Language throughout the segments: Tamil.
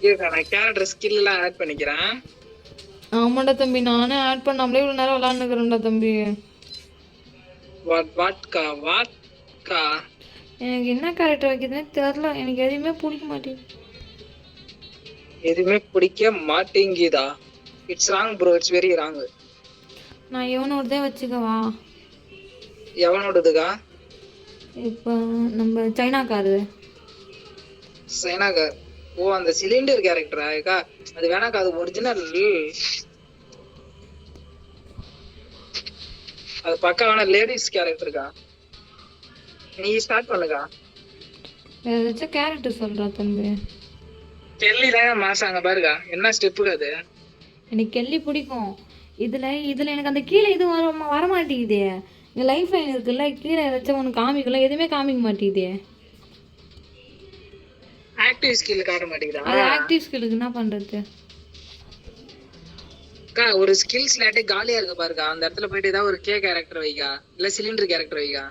இருக்கா நான் கேரக்டர் ஸ்கில் எல்லாம் ஆட் பண்ணிக்கிறேன். ஆமாண்டா தம்பி, நானே ஆட் பண்ணாமலே இவ்வளவு நேரம் விளையாண்டுக்கிறேன்டா தம்பி. வாட்கா எனக்கு என்ன கேரக்டர் வைக்கிறதுனே தெரியல. எனக்கு எதுவுமே பிடிக்க மாட்டேங்குது. எதுவுமே பிடிக்க மாட்டேங்குதா? It's wrong bro, it's very wrong. நான் இவனோடதே வச்சுக்கவா? எவனோடதுக்கா? இப்போ நம்ம சைனாக்காரு. சைனாகர். ஓ அந்த சிலிண்டர் கேரக்டரா? அது வேணாக்கா, அது ஒரிஜினல். அது பக்காவான லேடிஸ் கேரக்டருக்கா. நீ ஸ்டார்ட் பண்ணுக்கா. ஏதாச்சும் கேரக்டர் சொல்றா தம்பி. கெல்லி தான் மாசாங்க பாருக்கா, என்ன ஸ்டெப்புக்கு அது. எனக்கு கெல்லி பிடிக்கும். இதில் எனக்கு அந்த கீழே இது வர மாட்டேங்குதே. இங்கே லைஃப் லைன் இருக்குல்ல, கீழே ஏதாச்சும் ஒன்று காமிக்கல, எதுவுமே காமிக்க மாட்டேங்குதே. ஆக்டிவ் ஸ்கில் காட்ட மாட்டேங்குதா? அது ஆக்டிவ் ஸ்கில்லுக்கு என்ன பண்ணுறது? ஒரு ஸ்கில் ஸ்லாட்டே காலியா இருக்கு பாருக்கா, அந்த இடத்துல போயிட்டு ஏதாவது ஒரு கேரக்டர் வைக்கா, இல்ல சிலிண்டர் கேரக்டர் வைக்கா.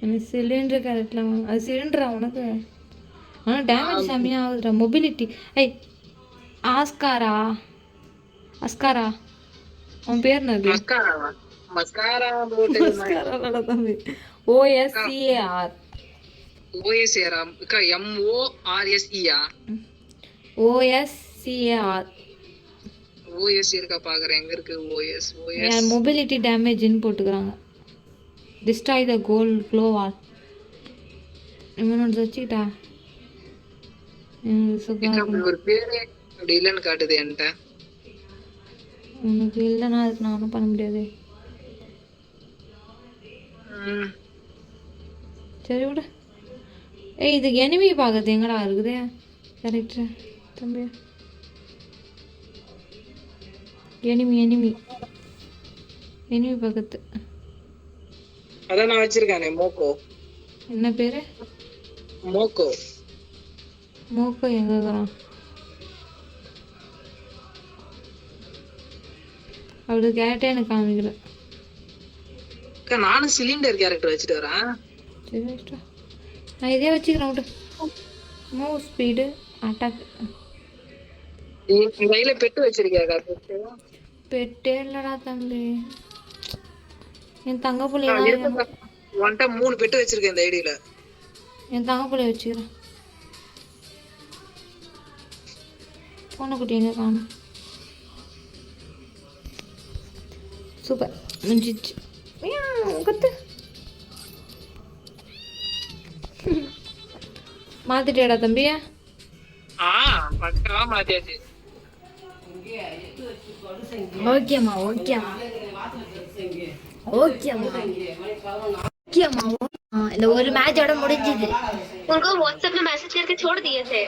எனக்கு சிலிண்டர் கேரக்டர். அது சிலிண்டரா உனக்கு? ஆனால் டேமேஜ் செம்மையாக ஆகுதுடா. மொபிலிட்டி. ஐய், ஆஸ்காரா அவன் பேர் என்னது? மஸ்காரா தம்பி. OSCAR. OS இருக்கா பாக்குறேன், எங்க இருக்கு OS? மொபிலிட்டி டேமேஜ்னு போட்டுக்கிறாங்க. டிஸ்ட்ராய் த கோல் க்ளோ வால். இவனோட வச்சுக்கிட்டா ஒரு பேரே அப்படி இல்லைன்னு காட்டுது என்கிட்ட. உனக்கு இல்லைன்னா அதுக்கு நான் ஒன்றும் பண்ண முடியாது. சரி விட. ஏய், இதுக்கு எனிமி பார்க்கறது எங்கடா இருக்குது கேரக்டர் தம்பி? எனிமி பார்க்கறது அதான் நான் வச்சிருக்கானே, மோக்கோ. என்ன பேரு? மோக்கோ எங்க இருக்கிறான்? அவரு கேரக்டே எனக்கு காமிக்கல. நானும் சிலிண்டர் கேரக்டர் வச்சுட்டு வரேன். சரி வச்சுட்டா, நான் இதே வச்சுக்கிறேன் விட்டு. Move speed, attack. கையில பெட்டு வச்சிருக்கியா? பெட்டே இல்லடா தம்பி. என் தங்க புள்ளைய உன்கிட்ட 3 பெட்டு வச்சிருக்கேன் இந்த ஐடியில. என் தங்க புள்ளைய வச்சுக்கிறேன். பூனைக்குட்டி எங்க காணும்? சூப்பர், முடிஞ்சிச்சு. கத்து மாத்திட்டியாடா தம்பி? பக்காவா மாத்தியாச்சு. ஓகேம்மா. இந்த ஒரு मैचோட முடிஞ்சது. उनको व्हाट्सएप में मैसेज करके छोड़ दिए थे.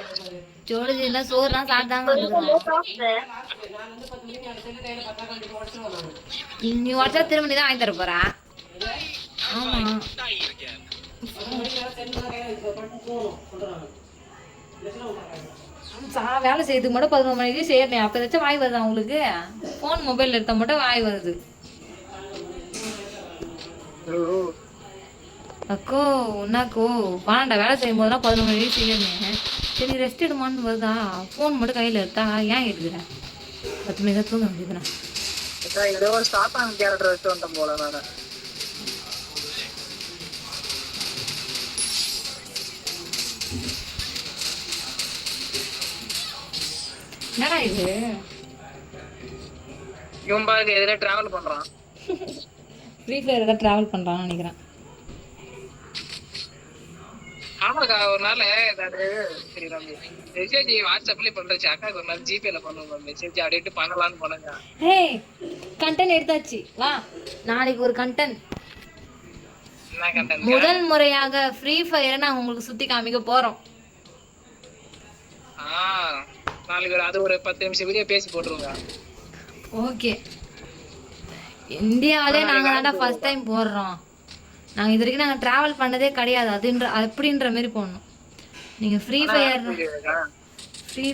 छोड़ दिया, சோறுலாம் சாப்பிட்டாங்க. நீ வாட்ஸ்அப் திரும்ப நீ தான் வாங்கி தர போறா? ஆமா. வேலை செய்யறதுக்கு மட்டும் 11 மணிக்கு செய்யறேன். அப்ப ஏதாச்சும் வாய் வருதா உங்களுக்கு? போன் மொபைல் எடுத்தா மட்டும் வாய் வருது. அக்கோ உன்னாக்கோ பன்னெண்டா வேலை செய்யும் போதெல்லாம் 11 மணிக்கு செய்யறேன். சரி ரெஸ்ட் எடுமான்னு வருதா? போன் மட்டும் கையில எடுத்தா ஏன் எடுக்கிறேன்? 10 மணிக்கு தான் தூங்க முடியுதுண்ணா. என்னடா இது? இவன் பாருங்க எதிரே டிராவல் பண்றான். ஃப்ரீ ஃபயர் ஏதாவது டிராவல் பண்றான்னு நினைக்கிறேன். ஆமாக்கா, ஒரு நாள் ஏதாவது சரி நம்ம மெசேஜ் வாட்ஸ்அப்லயே பண்றச்சு, அக்காக்கு ஒரு நாள் ஜிபேல பண்ணுவோம் மெசேஜ் அப்படின்ட்டு பண்ணலான்னு போனங்க. ஏய், கண்டென்ட் எடுத்தாச்சு, வா நாளைக்கு ஒரு கண்டென்ட். என்ன கண்டென்ட்? முதல் முறையாக ஃப்ரீ ஃபயரை நான் உங்களுக்கு சுத்தி காமிக்க போறோம். நாளைக்கு அது ஒரு 10 நிமிஷம் வீடியோ பேசி போட்டுருங்க. ஓகே. இந்தியாவிலே நாங்கள் தான்டா ஃபர்ஸ்ட் டைம் போடுறோம். நாங்கள் இது வரைக்கும் நாங்கள் ட்ராவல் பண்ணதே கிடையாது. அப்படின்ற மாதிரி போடணும். நீங்கள் ஃப்ரீ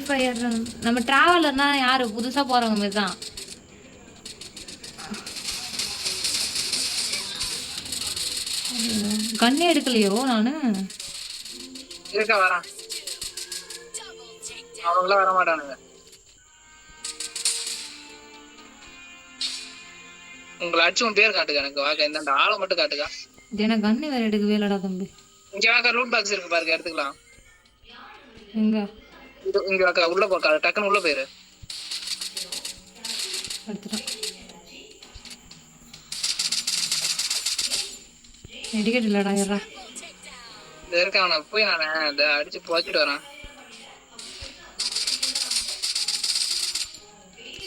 ஃபயர் நம்ம ட்ராவலர்னா யார் புதுசாக போகிறவங்க மாதிரி தான். கண்ணே எடுக்கலையோ நான்? இருக்க வரேன். அவனுக்குலாம் வர மாட்டானுங்க. உங்களை அடிச்சு உன் பேர் காட்டுங்க எனக்கு வாக்க. இந்த ஆளை மட்டும் காட்டுக்கா. எனக்கு கண்ணு வேற எடுக்கவே இல்லடா தம்பி. இங்க வாக்க லூட் பாக்ஸ் இருக்கு பாருங்க, எடுத்துக்கலாம். எங்க இங்க வாக்க உள்ள போக்கா, டக்குன்னு உள்ள போயிரு. எடுத்துட்டேன். எடிக்கேட் இல்லடா யாரா இந்த இருக்க அவனை போய் நானே இந்த அடிச்சு போச்சுட்டு வரேன்.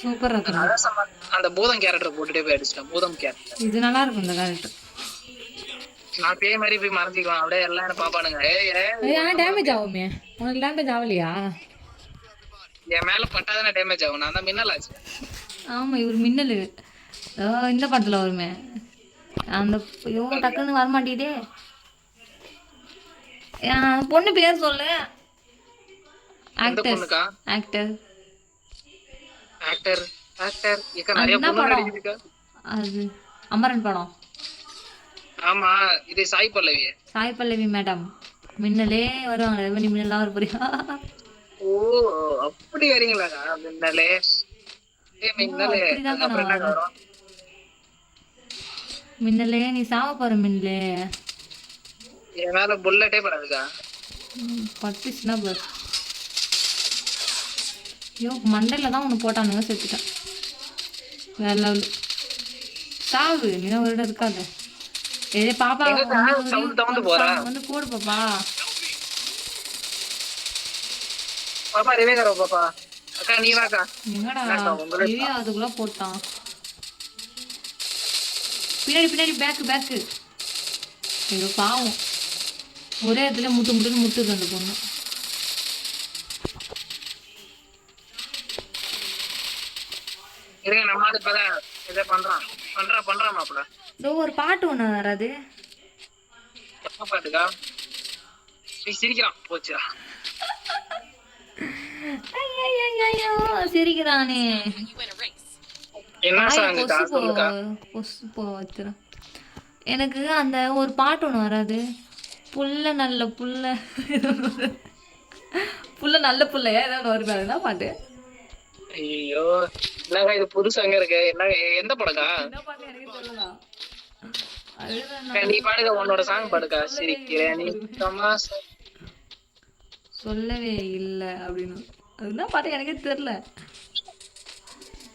சூப்பரா இருக்கு. அந்த பூதம் கேரக்டர் போட்டுட்டே போய் அடிச்சிட்டேன். பூதம் கேரக்டர் இது நல்லா இருக்கும் இந்த கேரக்டர். நான் பேய் மாதிரி போய் மறைஞ்சிக்கலாம். அப்படியே எல்லாம் என்ன பாப்பானுங்க. ஏன் டேமேஜ் ஆகுமே? உனக்கு டேமேஜ் ஆகலையா? என் மேல பட்டாதானே டேமேஜ் ஆகும். நான் தான் மின்னல் ஆச்சு. ஆமா இவர் மின்னல். இந்த படத்துல வருமே அந்த இவன் டக்குன்னு வரமாட்டேதே. பொண்ணு பேர் சொல்லு. ஆக்டர் ஆக்டர் ஆக்டர் ஆக்டர் இக்க நிறைய பொண்ணு நடிச்சிருக்கா. அது அமரன் படம். ஆமா இது சாய் பல்லவி. சாய் பல்லவி மேடம் மின்னலே வருவாங்க. ரெவனி மின்னலா வர போறியா? ஓ அப்படி வரீங்களா? மின்னலே மின்னலே அப்புறம் என்ன வரும்? மின்னலே நீ சாவ போற. மின்னலே என் மேல புல்லட்டே படாதுக்கா. பட்டுச்சுன்னா பஸ். ஐயோ மண்டையில தான் ஒன்று போட்டானுங்க. செத்துட்டேன். வேற லெவல். சாவு நீதான் ஒரு இடம் இருக்காது. ஏதே பாப்பா வந்து போடு பாப்பா. பாப்பா ரிவேகரோ பாப்பா. அக்கா நீ வாக்கா. எங்கடா ரிவே அதுக்குள்ள போட்டான். பின்னாடி பின்னாடி பேக்கு பேக்கு. ஐயோ பாவம். ஒரே இடத்துல முட்டு முட்டுன்னு முட்டுது அந்த பொண்ணு. இருங்க நம்ம இப்பதான் இதை பண்றான் மாப்பிள்ள. இதோ ஒரு பாட்டு ஒண்ணு வராது. என்ன பாட்டுக்கா? நீ சிரிக்கிறான் போச்சுடா. ஐயோ சிரிக்கிறானே. என்ன சாங்குக்கா சொல்லுக்கா? வச்சிரும். எனக்கு அந்த ஒரு பாட்டு ஒண்ணு வராது. புள்ள நல்ல புள்ள புள்ள நல்ல புள்ளையா ஏதாவது வருது. அதுதான் பாட்டு. ஐயோ என்னங்க இது புதுசாங்க இருக்கு. என்ன எந்த படக்கா? நீ பாடுங்க உன்னோட சாங் பாடுக்கா. சிரிக்கிறேன் நீ சொல்லவே இல்ல அப்படின்னு. அதுதான் பாட்டு எனக்கே தெரியல.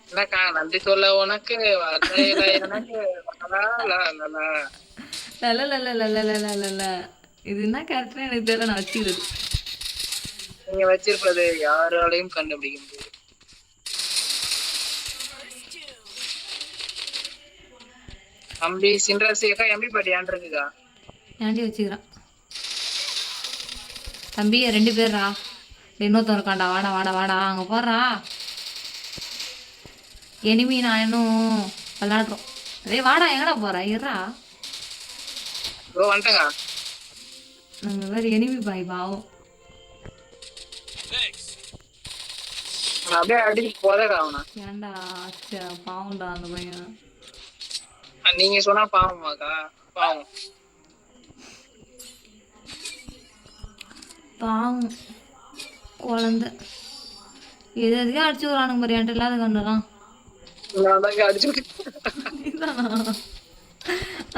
என்னக்கா நன்றி சொல்ல உனக்கு எனக்கு இது என்ன கேரக்டர் எனக்கு தெரியல. நான் வச்சுக்கிறது. நீங்க வச்சிருப்பது யாராலையும் கண்டுபிடிக்க முடியாது. தம்பி சின்ராசிக்கா எம்பி பாட்டி ஏன் இருக்குக்கா? ஏன்டி வச்சுக்கிறான் தம்பி. 2 பேர்ரா. இன்னொருத்தன் இருக்காண்டா. வாடா வாடா வாடா அங்க போடுறா. எனிமி நான் இன்னும் விளையாடுறோம். அதே வாடா எங்கடா போற? இருறா வந்துட்டேங்க. நம்ம வேற எனிமி பாய் பாவம். அப்படியே அடிச்சு போதக்கா அவனா. ஏன்டா பாவம்டா அந்த பையன். நீங்க சொன்னா பாவமாக்கா? பாவம் பாவம் குழந்தை. எது எதுக்கே அடிச்சு விடுறானுங்க மாதிரி. என்கிட்ட இல்லாத கண்டலாம் அடிச்சு.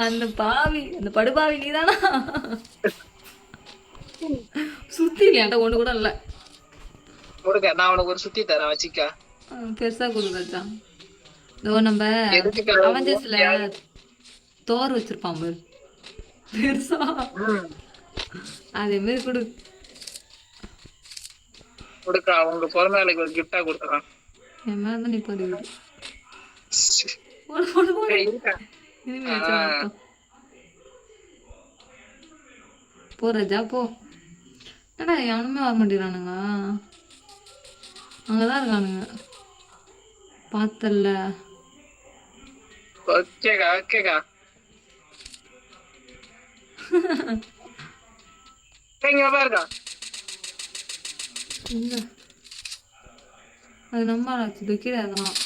அந்த பாவி அந்த படுபாவி நீதானா? சுத்தி இல்லையாண்ட ஒண்ணு கூட இல்ல. நான் உனக்கு ஒரு சுத்தி தரேன் வச்சிக்கா. பெருசா கொடுக்கா. இதோ நம்ம அவெஞ்சர்ஸ்ல தோர் வச்சிருப்பான் பாரு பெருசா. அதே மாதிரி கொடுக்கா. உங்க பிறந்த நாளைக்கு ஒரு கிஃப்டா கொடுத்துறான். என் மேல நீ பதிவு போ ரஜா போ. ஏடா யாருமே வர மாட்டேங்கிறானுங்க. அங்கதான் இருக்கானுங்க பார்த்தல்ல. ஓகேக்கா ஓகேக்கா. இங்க பாருக்கா. அது நம்ம ஆச்சு துக்கிட. அதெல்லாம்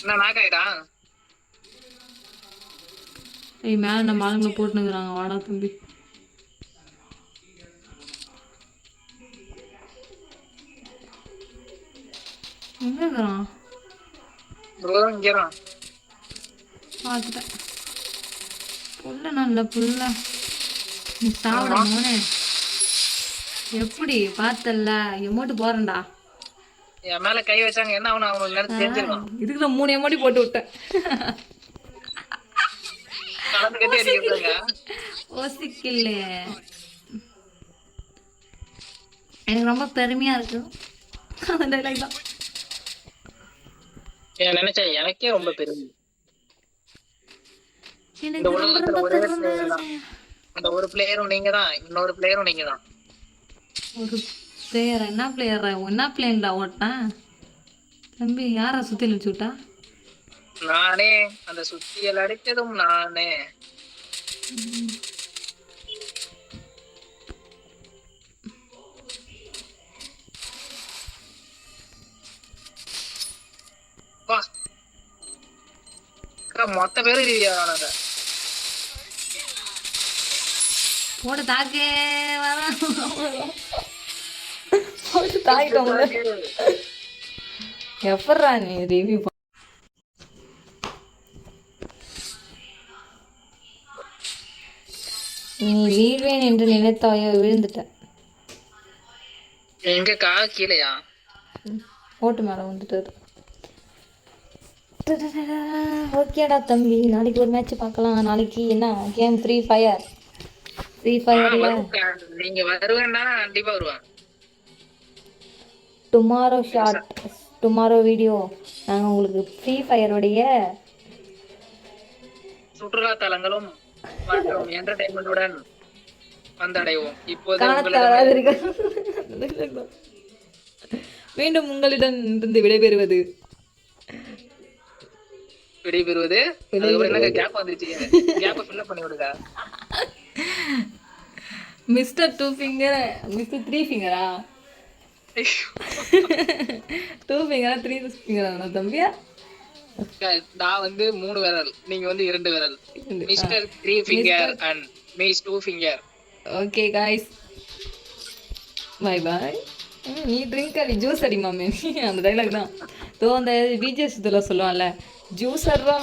என்ன நாக்காயிடா? ஏய் மேல நம்ம ஆளுங்களை போட்டுனுக்குறாங்க. வாடா தம்பி. எங்க இருக்கிறான்? ப்ரோ இங்கதான். பார்த்துட்டேன். புல்ல நல்ல புல்ல. நீ சாப்பிட மோனே. எப்படி பார்த்தல்ல? எமோட்டு போறேன்டா. என் மேல கை வச்சாங்க என்ன ஆகணும் அவனுக்கு நேரத்து தெரிஞ்சிருக்கும். இதுக்கு நான் 3 எமோட்டி போட்டு விட்டேன். கலந்து கட்டி அடிக்கிறாங்க. ஓசிக்கல. எனக்கு ரொம்ப பெருமையா இருக்கு. அந்த டைலாக் தான். நினைச்சேன் எனக்கே ரொம்ப பெருமை. எனக்கு ரொம்ப பெருமை. அந்த ஒரு பிளேயரும் நீங்க தான், இன்னொரு பிளேயரும் நீங்க தான். ஒரு பிளேயர் என்ன பிளேயர் என்ன பிளேன்டா ஓட்டான் தம்பி? யாரை சுத்தி வச்சு விட்டா? நானே அந்த சுத்தியல் அடித்ததும் நானே. மொத்த பேரும் ரீதியானது போட்டு தாக்கே வர போட்டு தாக்கிட்டோம்ல. எப்பட்றா நீ ரிவ்யூ நீ வீழ்வேன் என்று நினைத்தாயோ? விழுந்துட்ட. எங்கக்கா கீழையா? ஓட்டு மேலே வந்துட்டு. ஓகேடா தம்பி, நாளைக்கு ஒரு மேட்ச் பார்க்கலாம். நாளைக்கு என்ன கேம்? Free fire. ஃப்ரீ ஃபயர்ல நீங்க வருவேன்னா கண்டிப்பா வருவேன். டுமாரோ ஷார்ட், டுமாரோ வீடியோ நாங்கள் உங்களுக்கு ஃப்ரீ ஃபயருடைய சுற்றுலா தலங்களும் மற்றும் என்டர்டைன்மெண்ட்டுடன் வந்தடைவோம். இப்போது மீண்டும் உங்களிடம் இருந்து விடைபெறுவது கேப் வந்துருச்சு. கேப்பை ஃபில் பண்ணி விடுங்க. மிஸ்டர் 2 ஃபிங்கர், மிஸ்டர் 3 ஃபிங்கரா? 2 ஃபிங்கரா 3 ஃபிங்கரா தம்பியா? நான் வந்து 3 விரல், நீங்க வந்து 2 விரல். Mister 3 finger and miss 2 finger. Okay guys, bye bye. நீ ட்ரிங்க் அடி, ஜூஸ் அடி மாமே. அந்த டைலாக் தான். தோ அந்த பிஜிஎஸ் இதில் சொல்லுவான்ல, ஜூஸர்ரா